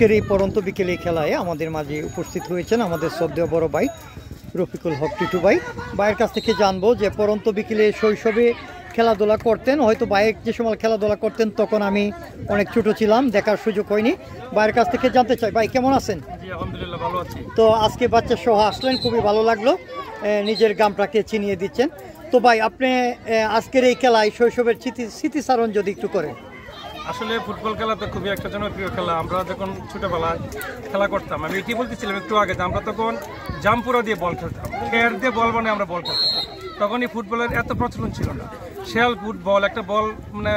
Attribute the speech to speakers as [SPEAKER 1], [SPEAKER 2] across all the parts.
[SPEAKER 1] আজকের এই পরন্ত বিকেলে খেলায় আমাদের মাঝে উপস্থিত হয়েছেন আমাদের শ্রদ্ধেয় বড় ভাই রফিকুল হক টিটু ভাই। ভাইয়ের কাছ থেকে জানবো যে পরন্ত বিকেলে শৈশবে খেলাধুলা করতেন, হয়তো ভাইয়ের যে সময় খেলাধুলা করতেন তখন আমি অনেক ছোট ছিলাম, দেখার সুযোগ হয়নি। ভাইয়ের কাছ থেকে জানতে চাই, ভাই কেমন আছেন?
[SPEAKER 2] জি আলহামদুলিল্লাহ ভালো আছি।
[SPEAKER 1] তো আজকে বাচ্চা সহ আসলেন, খুবই ভালো লাগলো, নিজের গ্রামটাকে চিনিয়ে দিচ্ছেন। তো ভাই আপনি আজকের এই খেলায় শৈশবের স্মৃতিচারণ যদি একটু করেন।
[SPEAKER 2] আসলে ফুটবল খেলা তো খুবই একটা জনপ্রিয় খেলা। আমরা যখন ছোটবেলায় খেলা করতাম, আমি এটি বলতেছিলাম একটু আগে, যে আমরা তখন জাম্পুরা দিয়ে বল খেলতাম, খেয়ার দিয়ে বল মানে আমরা বল খেলতাম। তখন এই ফুটবলের এত প্রচলন ছিল না, শেয়াল ফুটবল একটা বল মানে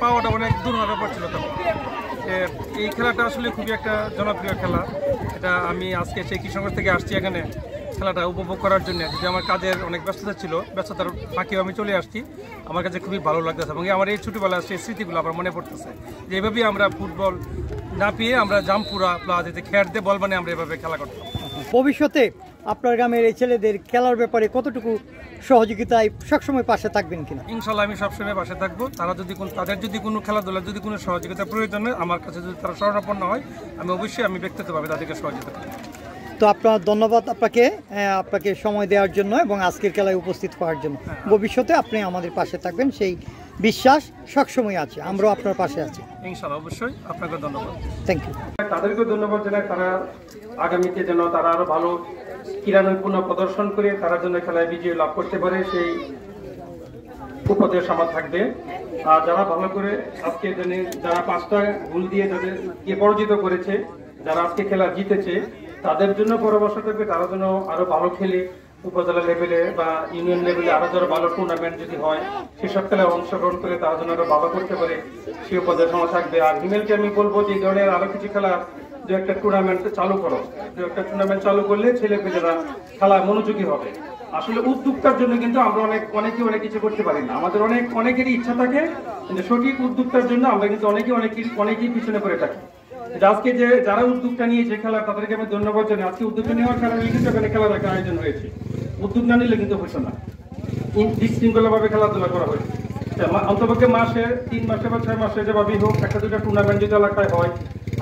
[SPEAKER 2] পাওয়াটা অনেক দূর ব্যাপার ছিল তখন। এই খেলাটা আসলে খুবই একটা জনপ্রিয় খেলা। এটা আমি আজকে সেই কিশোরগঞ্জ থেকে আসছি এখানে খেলাটা উপভোগ করার জন্য। যদি আমার কাজের অনেক ব্যস্ততা ছিল, ব্যস্ততার ফাঁকেও আমি চলে আসছি, আমার কাছে খুবই ভালো লাগতেছে এবং আমার এই ছোটোবেলার সেই স্মৃতিগুলো আমার মনে পড়তেছে যে এভাবেই আমরা ফুটবল না পেয়ে আমরা জাম্পুরা প্লাস খেয়ার দিয়ে বল মানে আমরা এভাবে খেলা করতাম।
[SPEAKER 1] ভবিষ্যতে আপনার গ্রামের এই ছেলেদের খেলার ব্যাপারে কতটুকু সহযোগিতায় সবসময় পাশে থাকবেন কিনা?
[SPEAKER 2] ইনশাল্লাহ আমি সবসময় পাশে থাকবো। তারা যদি তাদের যদি কোনো খেলাধুলার যদি কোনো সহযোগিতা প্রয়োজন হয়, আমার কাছে যদি তারা শরণাপন্ন হয়, আমি অবশ্যই আমি ব্যক্তিগতভাবে তাদেরকে সহযোগিতা করব।
[SPEAKER 1] তো আপনার ধন্যবাদ আপনাকে সময় দেওয়ার জন্য এবং আজকের খেলায় উপস্থিত হওয়ার জন্য। ভবিষ্যতে আপনি আমাদের পাশে থাকবেন সেই বিশ্বাস সবসময় আছে, আমরাও আপনার পাশে আছি
[SPEAKER 2] ইনশাআল্লাহ। অবশ্যই আপনাকে ধন্যবাদ।
[SPEAKER 1] Thank you.
[SPEAKER 2] তাদেরকেও ধন্যবাদ জানাই, তারা আগামীতে যেন তারা আরো ভালো ক্রীড়া নৈপুণ্য প্রদর্শন করে তারা যেন খেলায় বিজয় লাভ করতে পারে সেই উপদেশ আমার থাকবে। আর যারা ভালো করে আজকে যারা 5টা গোল দিয়ে তাদেরকে পরাজিত করেছে, যারা আজকে খেলা জিতেছে, তাদের জন্য পরামর্শ থাকবে তারা যেন আরো ভালো খেলে উপজেলা লেভেলে বা ইউনিয়ন লেভেলে আরো যারা ভালো টুর্নামেন্ট যদি হয় সেসব খেলায় অংশগ্রহণ করে তারা যেন আরো ভালো করতে পারে সেই উপদেশ আমার থাকবে। আর হিমেলকে আমি বলবো যে এই ধরনের আরো কিছু খেলা দু একটা টুর্নামেন্ট চালু করো, দু একটা টুর্নামেন্ট চালু করলে ছেলেপেলেরা খেলায় মনোযোগী হবে। আসলে উদ্যোক্তার জন্য কিন্তু আমরা অনেকে অনেক কিছু করতে পারি না, আমাদের অনেকেরই ইচ্ছা থাকে, কিন্তু সঠিক উদ্যোক্তার জন্য আমরা কিন্তু অনেকেই পিছনে পড়ে থাকি। আজকে যে যারা উদ্যোগটা নিয়েছে খেলা তাদেরকে আমি ধন্যবাদ জানাই। আজকে উদ্যোগটা নেওয়ার কারণে কিন্তু এখানে খেলার একটা আয়োজন হয়েছে, উদ্যোগ না নিলে কিন্তু হতো না, বিশৃঙ্খলা ভাবে খেলাধুলা করা হয়েছে। অন্তপক্ষে মাসে 3 মাসে বা 6 মাসে যেভাবেই হোক একটা দুটা টুর্নামেন্ট যদি এলাকায় হয়,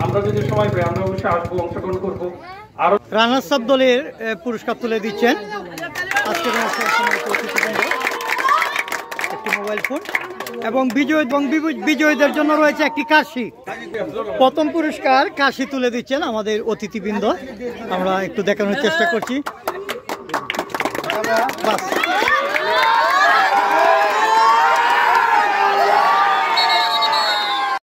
[SPEAKER 2] আমরা যদি সময় পাই আমরা অবশ্যই আসবো, অংশগ্রহণ করবো। আর
[SPEAKER 1] রানার্স আপ দলের পুরস্কার তুলে দিচ্ছেন আজকের একটি মোবাইল ফোন এবং বিজয়ীদের জন্য রয়েছে একটি কাশি। প্রথম পুরস্কার কাশি তুলে দিচ্ছেন আমাদের অতিথিবৃন্দ, আমরা একটু দেখানোর চেষ্টা করছি। বাস